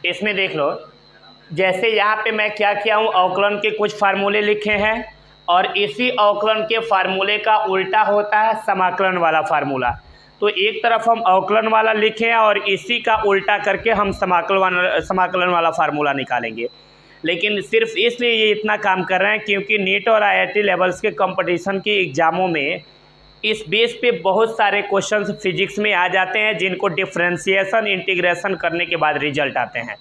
इसमें देख लो, जैसे यहाँ पे मैं क्या किया हूँ, अवकलन के कुछ फार्मूले लिखे हैं और इसी अवकलन के फार्मूले का उल्टा होता है समाकलन वाला फार्मूला। तो एक तरफ हम अवकलन वाला लिखे हैं और इसी का उल्टा करके हम समाकलन वाला फार्मूला निकालेंगे। लेकिन सिर्फ इसलिए ये इतना काम कर रहे हैं क्योंकि नीट और IIT लेवल्स के कंपटीशन के एग्ज़ामों में इस बेस पे बहुत सारे क्वेश्चंस फिजिक्स में आ जाते हैं जिनको डिफरेंशिएशन इंटीग्रेशन करने के बाद रिजल्ट आते हैं।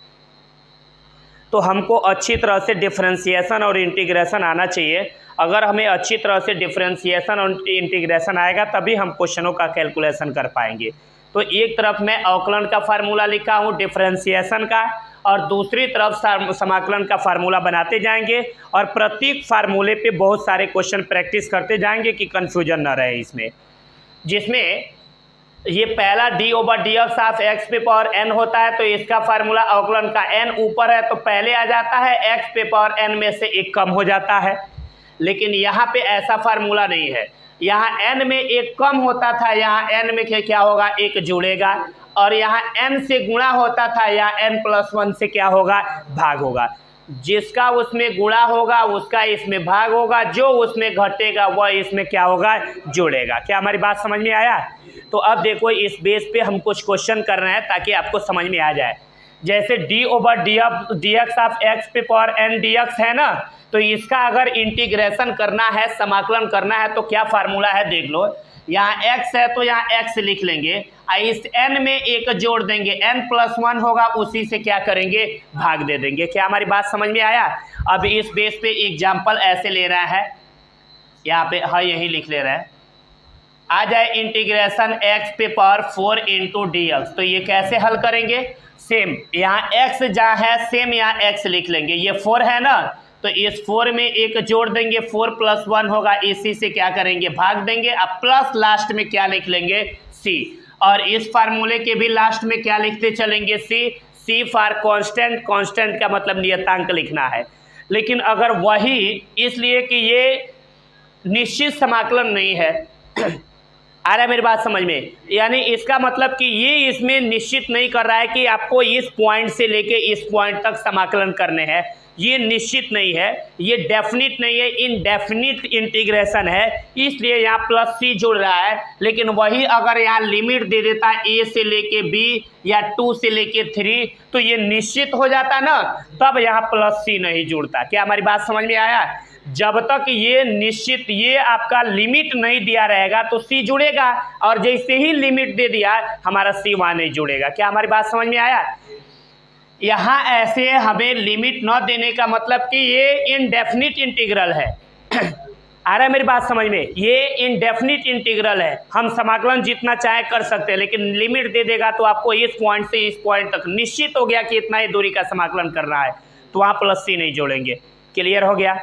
तो हमको अच्छी तरह से डिफरेंशिएशन और इंटीग्रेशन आना चाहिए। अगर हमें अच्छी तरह से डिफरेंशिएशन और इंटीग्रेशन आएगा तभी हम क्वेश्चनों का कैलकुलेशन कर पाएंगे। तो एक तरफ मैं अवकलन का फार्मूला लिखा हूँ डिफरेंशिएशन का, और दूसरी तरफ समाकलन का फार्मूला बनाते जाएंगे और प्रत्येक फार्मूले पे बहुत सारे क्वेश्चन प्रैक्टिस करते जाएंगे कि कन्फ्यूजन ना रहे इसमें। जिसमें ये पहला d/dx ऑफ x पे पावर n होता है, तो इसका फार्मूला अवकलन का n ऊपर है तो पहले आ जाता है, x पे पावर n में से एक कम हो जाता है। लेकिन यहाँ पे ऐसा फार्मूला नहीं है, यहाँ n में एक कम होता था, यहाँ n में क्या होगा, एक जुड़ेगा, और यहाँ n से गुणा होता था, यहाँ n+1 से क्या होगा, भाग होगा। जिसका उसमें गुणा होगा उसका इसमें भाग होगा, जो उसमें घटेगा वह इसमें क्या होगा, जुड़ेगा। क्या हमारी बात समझ में आया? तो अब देखो इस बेस पे हम कुछ क्वेश्चन कर रहे हैं ताकि आपको समझ में आ जाए। जैसे d/dx ऑफ x पे पावर n dx है ना, तो इसका अगर इंटीग्रेशन करना है, समाकलन करना है तो क्या फार्मूला है देख लो। यहाँ x है तो यहाँ x लिख लेंगे, इस n में एक जोड़ देंगे, n+1 होगा, उसी से क्या करेंगे, भाग दे देंगे। क्या हमारी बात समझ में आया? अब इस बेस पे एग्जाम्पल ऐसे ले रहा है, यहाँ पे हाँ यही लिख ले रहा है, आ जाए इंटीग्रेशन x पे पावर 4 इंटू dx। तो ये कैसे हल करेंगे, सेम यहाँ x जहाँ है सेम यहाँ x लिख लेंगे, ये 4 है ना, तो इस 4 में एक जोड़ देंगे, 4+1 होगा, इसी से क्या करेंगे, भाग देंगे। अब प्लस लास्ट में क्या लिख लेंगे, c, और इस फार्मूले के भी लास्ट में क्या लिखते चलेंगे, c फॉर कांस्टेंट, कांस्टेंट का मतलब नियतांक लिखना है। लेकिन अगर वही, इसलिए कि ये निश्चित समाकलन नहीं है आ रहा है मेरी बात समझ में, यानी इसका मतलब कि ये इसमें निश्चित नहीं कर रहा है कि आपको इस पॉइंट से लेके इस पॉइंट तक समाकलन करने हैं, ये निश्चित नहीं है, ये डेफिनिट नहीं है, इनडेफिनिट इंटीग्रेशन है, इसलिए यहाँ +c जुड़ रहा है। लेकिन वही अगर यहाँ लिमिट दे देता a से लेके b या 2 से लेके 3 तो ये निश्चित हो जाता ना, तब यहाँ +c नहीं जुड़ता। क्या हमारी बात समझ में आया? जब तक ये निश्चित, ये आपका लिमिट नहीं दिया रहेगा तो c जुड़ेगा, और जैसे ही लिमिट दे दिया हमारा c वहाँ नहीं जुड़ेगा। क्या हमारी बात समझ में आया? यहाँ ऐसे हमें लिमिट न देने का मतलब कि ये इनडेफिनिट इंटीग्रल है आ रहा है मेरी बात समझ में, ये इनडेफिनिट इंटीग्रल है, हम समाकलन जितना चाहे कर सकते हैं, लेकिन लिमिट दे देगा तो आपको इस पॉइंट से इस पॉइंट तक निश्चित हो गया कि इतना ही दूरी का समाकलन करना है, तो वहाँ +c नहीं जोड़ेंगे। क्लियर हो गया?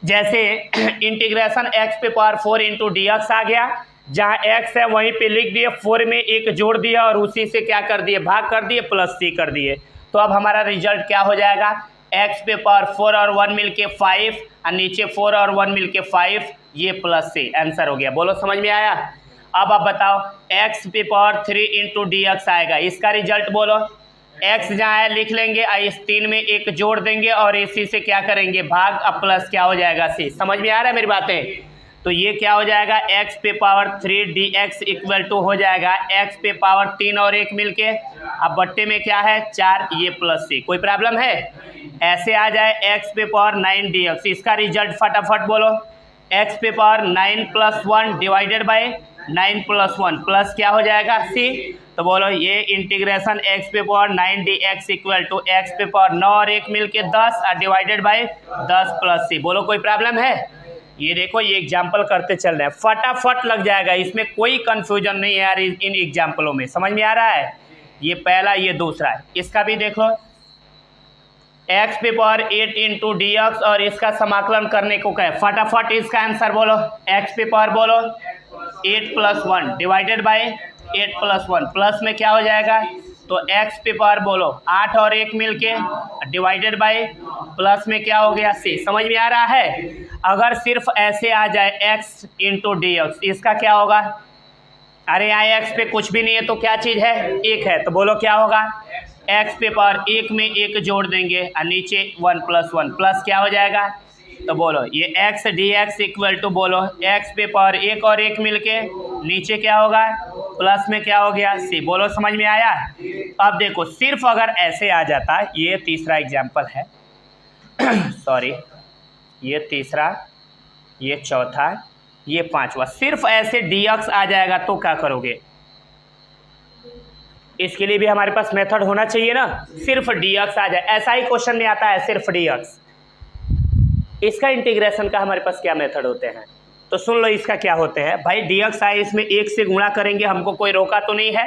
जैसे इंटीग्रेशन x पे पावर 4 इंटू dx आ गया, जहाँ x है वहीं पे लिख दिए, 4 में एक जोड़ दिया और उसी से क्या कर दिए, भाग कर दिए, +c कर दिए। तो अब हमारा रिजल्ट क्या हो जाएगा, x पे पावर 4 और 1 मिलके 5, और नीचे 4 और 1 मिलके 5, ये +c आंसर हो गया। बोलो समझ में आया? अब आप बताओ x पे पावर 3 इंटू dx आएगा, इसका रिजल्ट बोलो। x जहाँ है लिख लेंगे, इस 3 में एक जोड़ देंगे और इसी से क्या करेंगे, भाग, अब प्लस क्या हो जाएगा, c। समझ में आ रहा है मेरी बातें? तो ये क्या हो जाएगा, x पे पावर 3 dx इक्वल टू हो जाएगा x पे पावर 3 और 1 मिलके, अब बट्टे में क्या है 4, ये +c। कोई प्रॉब्लम है? ऐसे आ जाए x पे पावर 9 dx, इसका रिजल्ट फटाफट बोलो। x पे पावर 9 + 1 डिवाइडेड बाय 9 + 1 प्लस क्या हो जाएगा, c। तो बोलो ये इंटीग्रेशन x पे power 9 dx equal to x पे पावर 9 और 1 मिलके 10 और डिवाइडेड बाय 10 + c। बोलो कोई प्रॉब्लम है? ये देखो ये एग्जाम्पल करते चल रहे हैं, फटाफट लग जाएगा, इसमें कोई कंफ्यूजन नहीं है यार इन एग्जाम्पलों में। समझ में आ रहा है? ये पहला, ये दूसरा है, इसका भी देख लो। x पे पावर 8 इंटू dx और इसका समाकलन करने को कहे, फटाफट इसका आंसर बोलो। x पे पावर बोलो 8 + 1 डिवाइडेड बाय 8 + 1 प्लस में क्या हो जाएगा, तो x पे पावर बोलो 8 और 1 मिलके डिवाइडेड बाय प्लस में क्या हो गया, c। समझ में आ रहा है? अगर सिर्फ ऐसे आ जाए x इंटू dx, इसका क्या होगा, अरे यहाँ x पे कुछ भी नहीं है तो क्या चीज़ है, 1 है, तो बोलो क्या होगा, एक्स पे पावर एक में एक जोड़ देंगे और नीचे 1 + 1 प्लस क्या हो जाएगा, तो बोलो ये x d x equal to बोलो एक्स पे पावर एक और एक मिलके नीचे क्या होगा, प्लस में क्या हो गया सी। बोलो समझ में आया। अब देखो सिर्फ अगर ऐसे आ जाता, ये तीसरा एग्जाम्पल है सॉरी, ये तीसरा, ये चौथा, ये पांचवा, सिर्फ ऐसे dx आ जाएगा तो क्या करोगे, इसके लिए भी हमारे पास मेथड होना चाहिए ना। सिर्फ dx आ जाए, ऐसा ही क्वेश्चन में आता है सिर्फ dx, इसका इंटीग्रेशन का हमारे पास क्या मेथड होते हैं, तो सुन लो इसका क्या होते हैं भाई। dx आए इसमें एक से गुणा करेंगे, हमको कोई रोका तो नहीं है,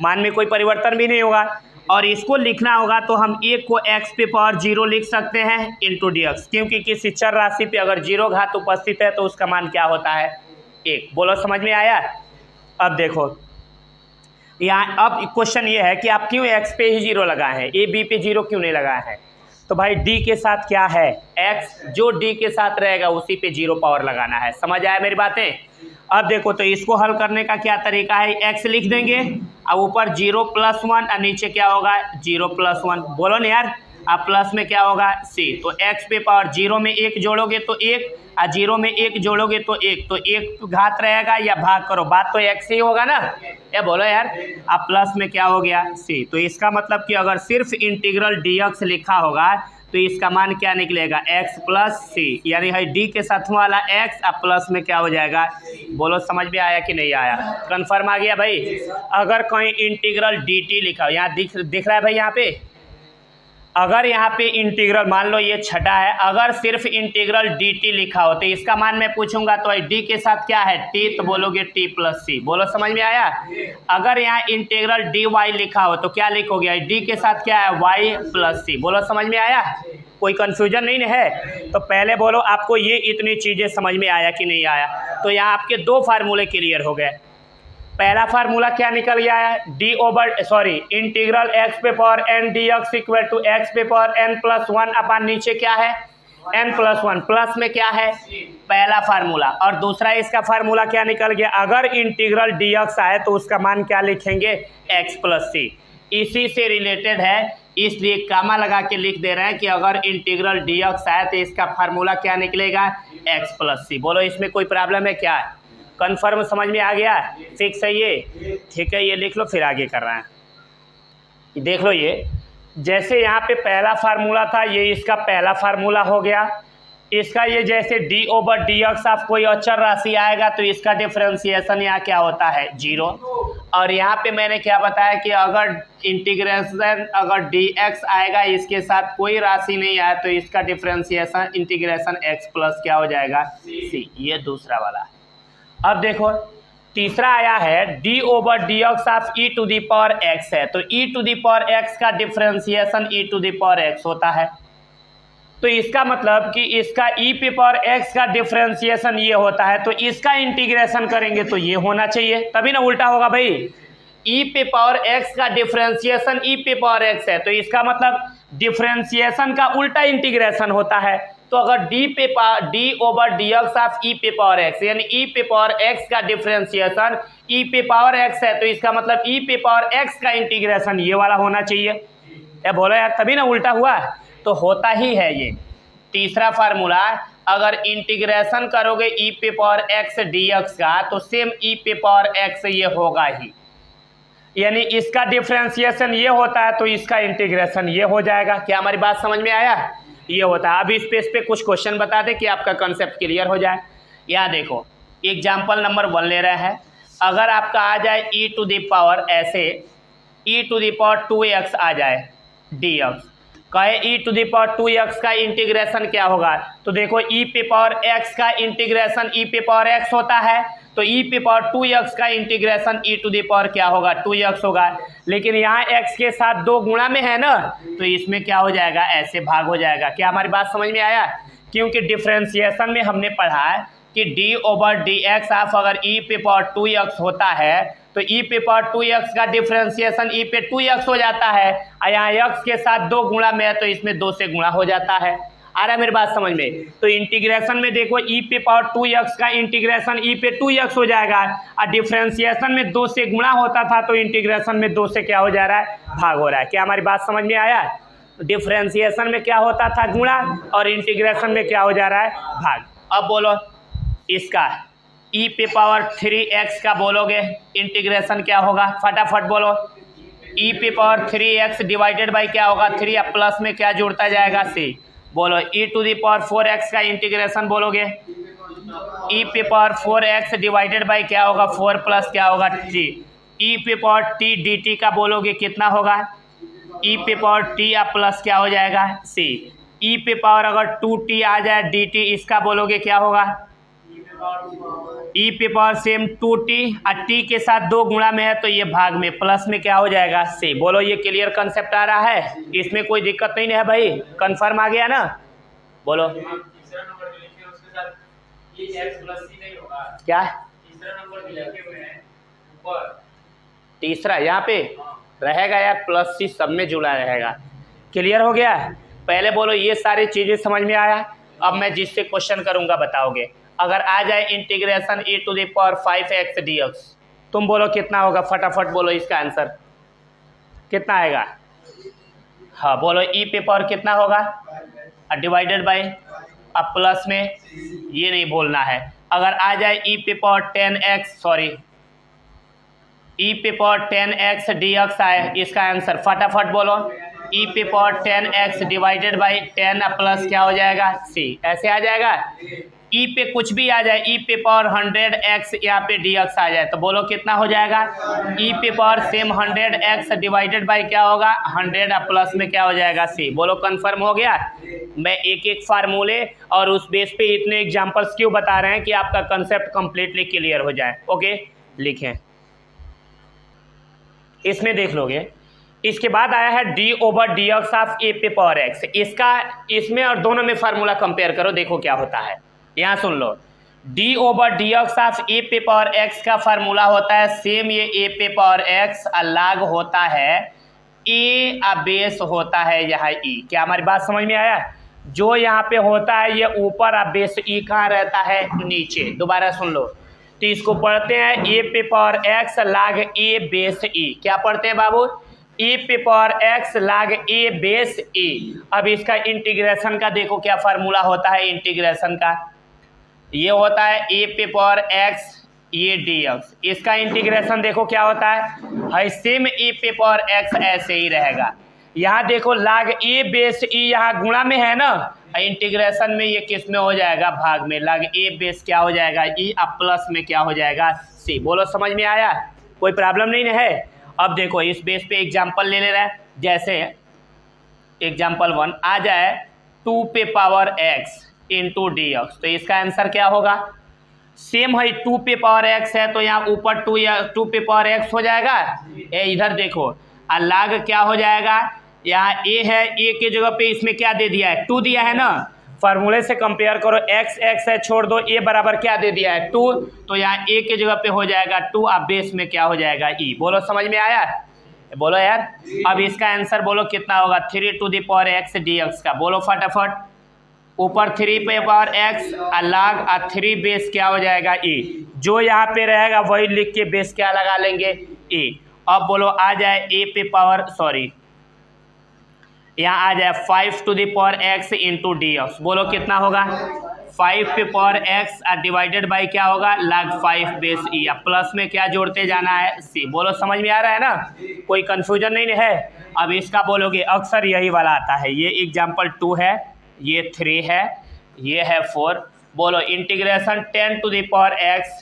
मान में कोई परिवर्तन भी नहीं होगा, और इसको लिखना होगा तो हम एक को x पे पावर 0 लिख सकते हैं इंटू dx, क्योंकि किसी चर राशि पे अगर 0 घात उपस्थित है तो उसका मान क्या होता है 1। बोलो समझ में आया। अब देखो यहाँ अब क्वेश्चन ये है कि आप क्यों x पे ही 0 लगाए हैं, a b पे 0 क्यों नहीं लगाए हैं, तो भाई d के साथ क्या है x, जो d के साथ रहेगा उसी पे 0 पावर लगाना है। समझ आया मेरी बातें। अब देखो तो इसको हल करने का क्या तरीका है, x लिख देंगे अब ऊपर 0 + 1 और नीचे क्या होगा 0 + 1। बोलो ना यार, अब प्लस में क्या होगा c, तो x पे पावर 0 में 1 जोड़ोगे तो 1 और 0 में 1 जोड़ोगे तो 1, तो 1 घात रहेगा या भाग करो, बात तो x ही होगा ना, ये बोलो यार। अब प्लस में क्या हो गया c, तो इसका मतलब कि अगर सिर्फ इंटीग्रल dx लिखा होगा तो इसका मान क्या निकलेगा x + c, यानी है d के साथ वाला x, अब प्लस में क्या हो जाएगा। बोलो समझ में आया कि नहीं आया, कन्फर्म आ गया भाई। अगर कहीं इंटीग्रल dt लिखा हो, यहाँ दिख रहा है भाई, यहाँ पे अगर यहाँ पे इंटीग्रल मान लो ये छठा है, अगर सिर्फ इंटीग्रल dt लिखा हो तो इसका मान मैं पूछूंगा तो d के साथ क्या है t, तो बोलोगे t + c। बोलो समझ में आया। अगर यहाँ इंटीग्रल dy लिखा हो तो क्या लिखोगे, d के साथ क्या है y + c। बोलो समझ में आया, कोई कंफ्यूजन नहीं है। तो पहले बोलो आपको ये इतनी चीज़ें समझ में आया कि नहीं आया। तो यहाँ आपके दो फार्मूले क्लियर हो गए। पहला फार्मूला क्या निकल गया है, इंटीग्रल x पे power n dx equal to x पे पावर n + 1 अपन नीचे क्या है n + 1 प्लस में क्या है पहला फार्मूला। और दूसरा इसका फार्मूला क्या निकल गया, अगर इंटीग्रल dx आए तो उसका मान क्या लिखेंगे x + c, इसी से रिलेटेड है इसलिए कामा लगा के लिख दे रहे हैं कि अगर इंटीग्रल dx आए तो इसका फार्मूला क्या निकलेगा x + c। बोलो इसमें कोई प्रॉब्लम है क्या, कन्फर्म समझ में आ गया, फिक्स है ये, ठीक है। ये लिख लो फिर आगे कर रहे हैं। देख लो ये जैसे यहाँ पे पहला फार्मूला था, ये इसका पहला फार्मूला हो गया। इसका ये जैसे d/dx आप कोई अचर राशि आएगा तो इसका डिफरेंशिएशन यहाँ क्या होता है 0। और यहाँ पे मैंने क्या बताया कि अगर इंटीग्रेशन अगर dx आएगा इसके साथ कोई राशि नहीं आया तो इसका डिफरेंशिएशन इंटीग्रेशन x + क्या हो जाएगा c। ये दूसरा वाला। अब देखो तीसरा आया है d/dx ऑफ e⁻x है, तो e⁻x का डिफरेंशिएशन e⁻x होता है, तो इसका मतलब कि इसका e⁻x का डिफरेंशिएशन ये होता है, तो इसका इंटीग्रेशन करेंगे तो ये होना चाहिए, तभी ना उल्टा होगा भाई। e⁻x का डिफरेंशिएशन e⁻x है, तो इसका मतलब डिफरेंशिएशन का उल्टा इंटीग्रेशन होता है। तो अगर d/dx ऑफ e⁻x यानी e⁻x का डिफरेंशिएशन e⁻x है, तो इसका मतलब e⁻x का इंटीग्रेशन ये वाला होना चाहिए। ये बोलो यार, तभी ना उल्टा हुआ, तो होता ही है ये तीसरा फार्मूला। अगर इंटीग्रेशन करोगे e⁻x dx का तो सेम e⁻x ये होगा ही, यानी इसका डिफरेंशिएशन ये होता है तो इसका इंटीग्रेशन ये हो जाएगा। क्या हमारी बात समझ में आया, ये होता है। अब इस पे कुछ क्वेश्चन बता दे कि आपका कंसेप्ट क्लियर हो जाए। यहाँ देखो एग्जाम्पल नंबर 1 ले रहे हैं। अगर आपका आ जाए e⁻ ऐसे e⁻2x आ जाए dx, कहे e⁻2x का इंटीग्रेशन क्या होगा, तो देखो e⁻x का इंटीग्रेशन e⁻x होता है, तो e⁻2x का इंटीग्रेशन e⁻ क्या होगा 2x होगा। लेकिन यहाँ x के साथ 2 गुणा में है ना, तो इसमें क्या हो जाएगा ऐसे भाग हो जाएगा। क्या हमारी बात समझ में आया, क्योंकि डिफरेंशिएशन में हमने पढ़ा है कि d/dx ऑफ अगर e⁻2x होता है तो e⁻2x का डिफरेंशिएशन e पे 2x हो जाता है, और यहाँ x के साथ 2 गुणा में है तो इसमें 2 से गुणा हो जाता है। आ रहा है मेरी बात समझ में? तो इंटीग्रेशन में देखो e पे पावर 2x का इंटीग्रेशन e पे 2x हो जाएगा, और डिफ्रेंसिएशन में 2 से गुणा होता था तो इंटीग्रेशन में 2 से क्या हो जा रहा है, भाग हो रहा है। क्या हमारी बात समझ में आया? डिफ्रेंसिएशन में क्या होता था, गुणा, और इंटीग्रेशन में क्या हो जा रहा है, भाग। अब बोलो इसका e पे पावर 3x का बोलोगे इंटीग्रेशन क्या होगा, फटाफट बोलो। e पे पावर 3x डिवाइडेड बाई क्या होगा, 3, अब प्लस में क्या जुड़ता जाएगा, c। बोलो e to the power 4x का इंटीग्रेशन बोलोगे, e पे पावर 4x डिवाइडेड बाई क्या होगा, 4 प्लस क्या होगा, t। e पे पावर t dt का बोलोगे कितना होगा, e पे पावर t अब प्लस क्या हो जाएगा, c। e पे पावर अगर 2t आ जाए dt, इसका बोलोगे क्या होगा, e पे पावर सेम 2t, और t के साथ 2 गुणा में है तो ये भाग में, प्लस में क्या हो जाएगा, c। बोलो ये क्लियर कंसेप्ट आ रहा है, इसमें कोई दिक्कत नहीं है भाई, कंफर्म आ गया ना? बोलो क्या तीसरा यहाँ पे रहेगा यार, प्लस सी सब में जुड़ा रहेगा। क्लियर हो गया? पहले बोलो ये सारी चीज़ें समझ में आया। अब मैं जिससे क्वेश्चन करूँगा बताओगे। अगर आ जाए integration e to the power 5x dx, तुम बोलो कितना होगा, फटाफट बोलो इसका आंसर कितना आएगा। हाँ बोलो e पे पावर कितना होगा, डिवाइडेड बाय, अब प्लस में ये नहीं बोलना है। अगर आ जाए e पे पावर 10x, सॉरी e पे पावर 10x dx आए, इसका आंसर फटाफट बोलो। e पे power 10x divided by 10 plus क्या हो जाएगा, c। ऐसे आ जाएगा। e पे कुछ भी आ जाए, e पे पावर 100x यहाँ पे dx आ जाए तो बोलो कितना हो जाएगा, e पे power same 100x divided by क्या होगा, 100 प्लस में क्या हो जाएगा, c। बोलो कंफर्म हो गया? मैं एक एक फार्मूले और उस बेस पे इतने एग्जांपल्स क्यों बता रहे हैं कि आपका कंसेप्ट कंप्लीटली क्लियर हो जाए। ओके लिखें, इसमें देख लोगे। इसके बाद आया है d over D X of A पे पावर एक्स। इसका इसमें और दोनों में फार्मूला कंपेयर करो, देखो क्या होता है। यहाँ सुन लो, d over D X of A पे पावर एक्स का फार्मूला होता है सेम, ये ए पे पावर एक्स अलग होता है, ए बेस होता है यहाँ e। क्या हमारी बात समझ में आया? जो यहाँ पे होता है ये ऊपर, अब बेस e कहाँ रहता है, नीचे। दोबारा सुन लो, तो इसको पढ़ते हैं ए पे पावर एक्स लाग ए बेस ई। क्या पढ़ते हैं बाबू, ए पे पावर एक्स लाग ए बेस ए। अब इसका इंटीग्रेशन का देखो क्या फार्मूला होता है इंटीग्रेशन का, ये होता है ए पे पावर एक्स ये डी एक्स। इसका इंटीग्रेशन देखो क्या होता है सेम ए पे पावर एक्स ऐसे ही रहेगा। यहाँ देखो लाग ए बेस ई, यहाँ गुणा में है ना, इंटीग्रेशन में ये किस में हो जाएगा, भाग में। लाग ए बेस क्या हो जाएगा, ई, अब प्लस में क्या हो जाएगा, सी। बोलो समझ में आया? कोई प्रॉब्लम नहीं है? अब देखो इस बेस पे एग्जांपल ले रहा है, जैसे एग्जांपल 1 आ जाए 2 पे power x into d x, तो इसका आंसर क्या होगा, सेम है 2 पे पावर x है तो यहाँ ऊपर 2 या 2 पे पावर x हो जाएगा। इधर देखो लाग क्या हो जाएगा, यहाँ a है, a के जगह पे इसमें क्या दे दिया है, 2 दिया है ना। फार्मूले से कंपेयर करो, x x है छोड़ दो, a बराबर क्या दे दिया है 2, तो यहाँ a के जगह पे हो जाएगा 2, अब बेस में क्या हो जाएगा e। बोलो समझ में आया? बोलो यार। अब इसका आंसर बोलो कितना होगा, 3 to the power x dx का। बोलो फटाफट, ऊपर 3 पे पावर x अलग 3 बेस क्या हो जाएगा e। जो यहाँ पे रहेगा वही लिख के बेस क्या लगा लेंगे, e। अब बोलो आ जाए a पे पावर, सॉरी यहाँ आ जाए 5 to the power x into d x. बोलो कितना होगा, 5 पे पावर x डिवाइडेड बाई क्या होगा, लाग 5 बेस ई। अब प्लस में क्या जोड़ते जाना है, c। बोलो समझ में आ रहा है ना, कोई कंफ्यूजन नहीं है? अब इसका बोलोगे अक्सर यही वाला आता है, ये एग्जाम्पल 2 है, ये 3 है, ये है 4। बोलो integration 10 to the power x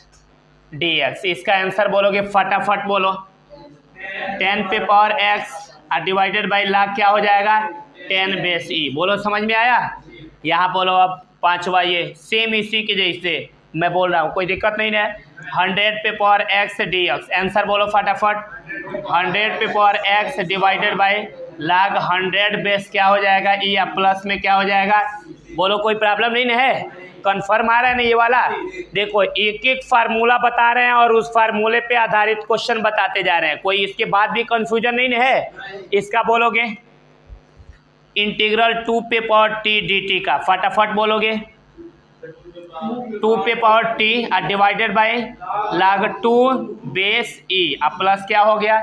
dx, इसका आंसर बोलोगे फटाफट बोलो, 10 पे पावर x डिवाइडेड बाई लाग क्या हो जाएगा, 10 बेस ई। बोलो समझ में आया? यहाँ बोलो अब पांचवा, ये सेम इसी के जैसे मैं बोल रहा हूँ, कोई दिक्कत नहीं है। 100 पे पावर x dx, आंसर बोलो फटाफट, 100 पे पावर x डिवाइडेड बाई लाग 100 बेस क्या हो जाएगा ई, या प्लस में क्या हो जाएगा। बोलो कोई प्रॉब्लम नहीं है? कन्फर्म आ रहा है ना ये वाला? देखो एक एक फार्मूला बता रहे हैं और उस फार्मूले पे आधारित क्वेश्चन बताते जा रहे हैं, कोई इसके बाद भी कंफ्यूजन नहीं है? इसका बोलोगे इंटीग्रल 2 पे पावर टी डी टी का, फटाफट बोलोगे 2 पे power T divided by log 2 base E अब प्लस क्या हो गया,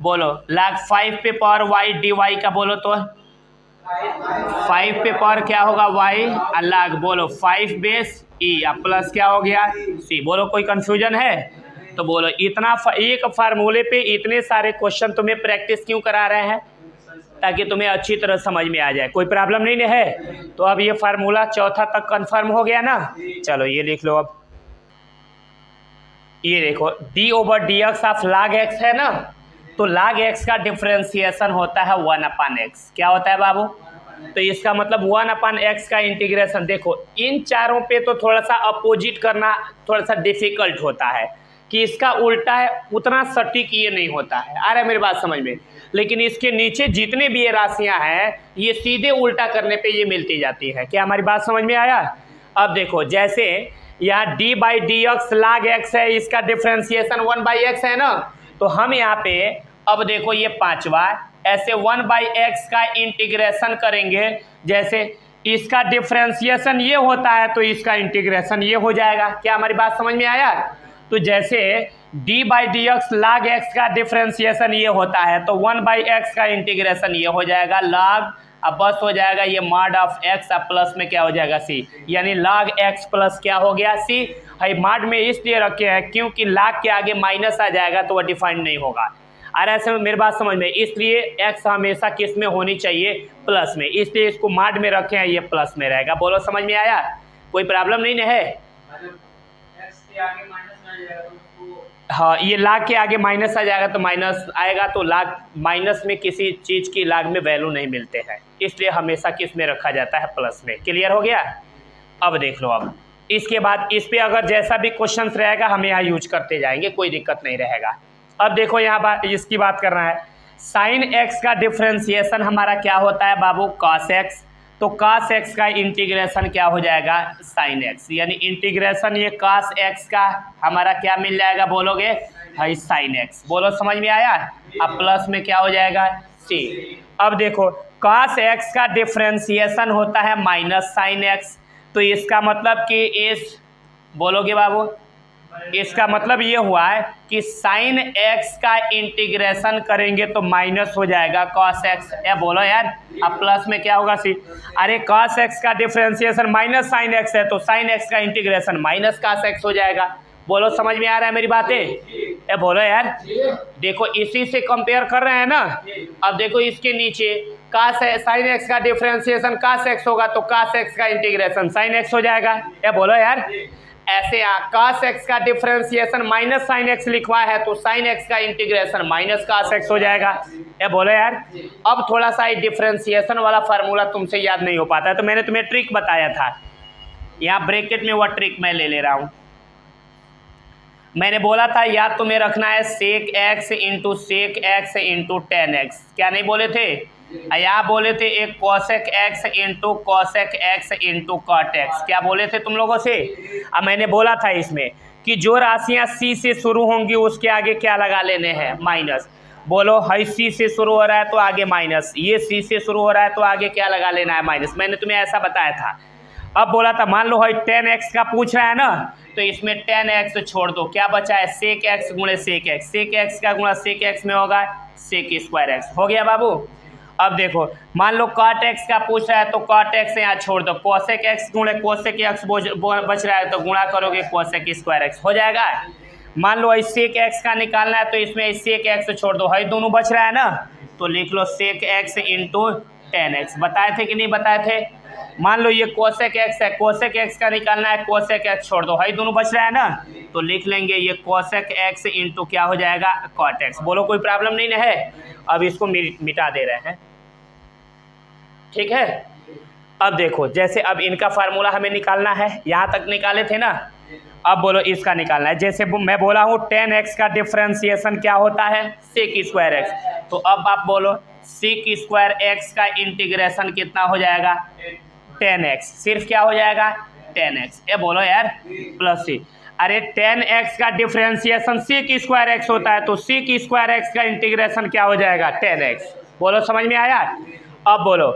बोलो log 5 पे पावर वाई डी वाई का, बोलो तो 5 पे पावर क्या होगा y और log, बोलो 5 बेस ई अब प्लस क्या हो गया सी। बोलो कोई कंफ्यूजन है तो बोलो। इतना एक फार्मूले पे इतने सारे क्वेश्चन तुम्हें प्रैक्टिस क्यों करा रहे हैं, ताकि तुम्हें अच्छी तरह समझ में आ जाए। कोई प्रॉब्लम नहीं है। तो अब ये फार्मूला चौथा तक कंफर्म हो गया ना। चलो ये लिख लो। अब ये देखो D over D X of log x है ना, तो log x का डिफ्रेंसिएशन होता है 1/x। क्या होता है बाबू, तो इसका मतलब 1/x का इंटीग्रेशन। देखो इन चारों पे तो थोड़ा सा अपोजिट करना थोड़ा सा डिफिकल्ट होता है, कि इसका उल्टा है उतना सटीक ये नहीं होता है। आ रहा है मेरी बात समझ में। लेकिन इसके नीचे जितने भी ये राशियां हैं ये सीधे उल्टा करने पे ये मिलती जाती है। क्या हमारी बात समझ में आया। अब देखो जैसे यहाँ D by D x log x है, इसका डिफ्रेंसिएशन 1/x है ना, तो हम यहाँ पे अब देखो ये पांचवा ऐसे 1/x का इंटीग्रेशन करेंगे। जैसे इसका डिफ्रेंसिएशन ये होता है तो इसका इंटीग्रेशन ये हो जाएगा। क्या हमारी बात समझ में आया। तो जैसे d by D x log x का डिफ्रेंसिएशन ये होता है तो 1/x का इंटीग्रेशन ये हो जाएगा log, अब बस हो जाएगा ये मॉड ऑफ x अब प्लस में क्या हो जाएगा c, यानी log x प्लस क्या हो गया c। है मॉड में इसलिए रखे हैं क्योंकि log के आगे माइनस आ जाएगा तो वह डिफाइंड नहीं होगा। और ऐसे मेरी बात समझ में, इसलिए x हमेशा किस में होनी चाहिए, प्लस में, इसलिए इसको मॉड में रखे हैं, ये प्लस में रहेगा। बोलो समझ में आया, कोई प्रॉब्लम नहीं है। हाँ ये log के आगे माइनस आ जाएगा तो माइनस आएगा, तो log माइनस में किसी चीज़ की log में वैल्यू नहीं मिलते हैं, इसलिए हमेशा किस में रखा जाता है, प्लस में। क्लियर हो गया। अब देख लो। अब इसके बाद इस पे अगर जैसा भी क्वेश्चन रहेगा हम यहाँ यूज करते जाएंगे, कोई दिक्कत नहीं रहेगा। अब देखो यहाँ इसकी बात करना है। साइन x का डिफ्रेंसिएशन हमारा क्या होता है बाबू, cos x। तो cos x का इंटीग्रेशन क्या हो जाएगा, sin x, यानी इंटीग्रेशन ये cos x का हमारा क्या मिल जाएगा, बोलोगे है sin x। बोलो समझ में आया। अब प्लस में क्या हो जाएगा c। अब देखो cos x का डिफ्रेंसिएशन होता है माइनस sin x, तो इसका मतलब कि इस, बोलोगे बाबू, इसका मतलब ये हुआ है कि साइन x का इंटीग्रेशन करेंगे तो माइनस हो जाएगा cos x। या बोलो यार, अब प्लस में क्या होगा सी। अरे cos x का डिफ्रेंसिएशन माइनस साइन x है तो साइन x का इंटीग्रेशन माइनस cos x हो जाएगा। बोलो समझ में आ रहा है मेरी बातें। ए बोलो यार, देखो इसी से कंपेयर कर रहे हैं ना। अब देखो इसके नीचे साइन x का डिफ्रेंसिएशन cos x होगा तो cos x का इंटीग्रेशन साइन x हो जाएगा। या बोलो यार, ऐसे यहाँ cos x का डिफ्रेंसिएशन माइनस साइन x लिखवा है तो साइन x का इंटीग्रेशन माइनस cos x हो जाएगा। ये बोलो यार। अब थोड़ा सा डिफ्रेंसिएशन वाला फार्मूला तुमसे याद नहीं हो पाता है तो मैंने तुम्हें ट्रिक बताया था, यहाँ ब्रैकेट में वह ट्रिक मैं ले रहा हूँ। मैंने बोला था याद तुम्हें रखना है sec x into sec x into tan x. क्या नहीं बोले थे, यहाँ बोले थे एक cosec x into cosec x into cot x। क्या बोले थे तुम लोगों से। अब मैंने बोला था इसमें कि जो राशियाँ c से शुरू होंगी उसके आगे क्या लगा लेने हैं, माइनस। बोलो है c से शुरू हो रहा है तो आगे माइनस, ये c से शुरू हो रहा है तो आगे क्या लगा लेना है, माइनस। मैंने तुम्हें ऐसा बताया था। अब बोला था मान लो है 10x का पूछ रहा है ना, तो इसमें 10x छोड़ दो, क्या बचा है sec x गुणे sec x। sec x का गुणा sec x में होगा sec स्क्वायर x। हो गया बाबू। अब देखो मान लो cot x का पूछ रहा है तो cot x यहाँ छोड़ दो, cosec x गुणे cosec x बच रहा है तो गुणा करोगे cosec स्क्वायर x हो जाएगा। मान लो sec x का निकालना है तो इसमें sec x छोड़ दो, है दोनों बच रहा है ना, तो लिख लो sec x इंटू 10x। बताए थे कि नहीं बताए थे। मान लो ये cosec x है, cosec x का निकालना है, cosec x छोड़ दो, है दोनों बच रहा है ना, तो लिख लेंगे ये cosec x इंटू क्या हो जाएगा, cot x। बोलो कोई प्रॉब्लम नहीं है। अब इसको मिटा दे रहे हैं, ठीक है। अब देखो जैसे अब इनका फार्मूला हमें निकालना है, यहाँ तक निकाले थे ना। अब बोलो इसका निकालना है। जैसे मैं बोला हूँ 10x का डिफ्रेंसिएशन क्या होता है, sec स्क्वायर x। तो अब आप बोलो sec स्क्वायर x का इंटीग्रेशन कितना हो जाएगा, 10x। सिर्फ क्या हो जाएगा 10x। ये बोलो यार प्लस c। अरे 10x का डिफ्रेंसिएशन sec स्क्वायर x होता है तो sec स्क्वायर x का इंटीग्रेशन क्या हो जाएगा 10x। बोलो समझ में आया। अब बोलो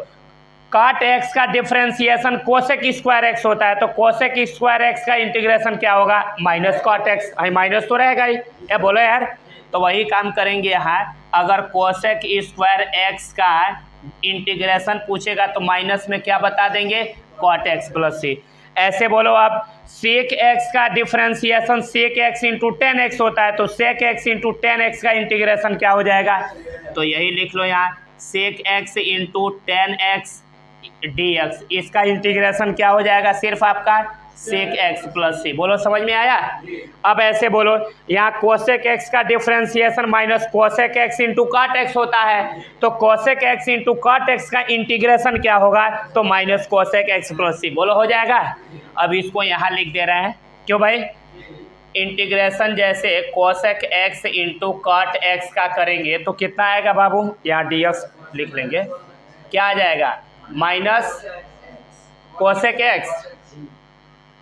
cot x का डिफरेंशिएशन कोसेक स्क्वायर एक्स होता है, तो कोसेक स्क्वायर एक्स का इंटीग्रेशन क्या होगा, माइनस कॉट एक्स, माइनस तो रहेगा ही, ये बोलो यार। तो वही काम करेंगे यहाँ, अगर कोसेक स्क्वायर एक्स का इंटीग्रेशन पूछेगा तो माइनस में क्या बता देंगे, कॉट एक्स प्लस सी। ऐसे बोलो आप, सेक एक्स का differentiation sec x into tan x होता है, तो sec x into tan x का इंटीग्रेशन क्या हो जाएगा, तो यही लिख लो यहाँ, sec x into tan x d x, इसका इंटीग्रेशन क्या हो जाएगा, सिर्फ आपका सेक एक्स प्लस सी। बोलो समझ में आया। अब ऐसे बोलो, यहाँ कोसेक एक्स का differentiation minus cosec x into cot x होता है, तो cosec x into cot x का इंटीग्रेशन क्या होगा, तो minus cosec x plus c. बोलो हो जाएगा। अब इसको यहाँ लिख दे रहे हैं, क्यों भाई, इंटीग्रेशन जैसे cosec x into cot x का करेंगे तो कितना आएगा बाबू, यहाँ डी एक्स लिख लेंगे, क्या आ जाएगा, minus cosec x,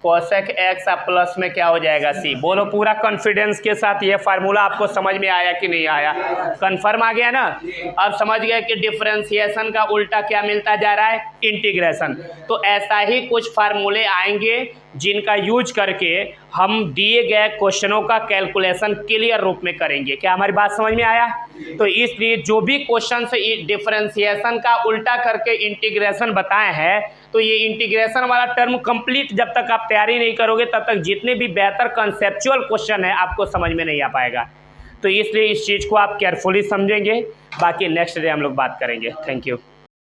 cosec x अब प्लस में क्या हो जाएगा सी। बोलो पूरा कॉन्फिडेंस के साथ, ये फार्मूला आपको समझ में आया कि नहीं आया, कंफर्म आ गया ना। अब समझ गए कि डिफरेंशिएशन का उल्टा क्या मिलता जा रहा है, इंटीग्रेशन। तो ऐसा ही कुछ फार्मूले आएंगे जिनका यूज करके हम दिए गए क्वेश्चनों का कैलकुलेशन क्लियर रूप में करेंगे। क्या हमारी बात समझ में आया। तो इसलिए जो भी क्वेश्चन से डिफरेंशिएशन का उल्टा करके इंटीग्रेशन बताए हैं, तो ये इंटीग्रेशन वाला टर्म कंप्लीट जब तक आप तैयारी नहीं करोगे तब तक जितने भी बेहतर कंसेप्चुअल क्वेश्चन है आपको समझ में नहीं आ पाएगा। तो इसलिए इस चीज़ को आप केयरफुली समझेंगे। बाकी नेक्स्ट डे हम लोग बात करेंगे। Thank you.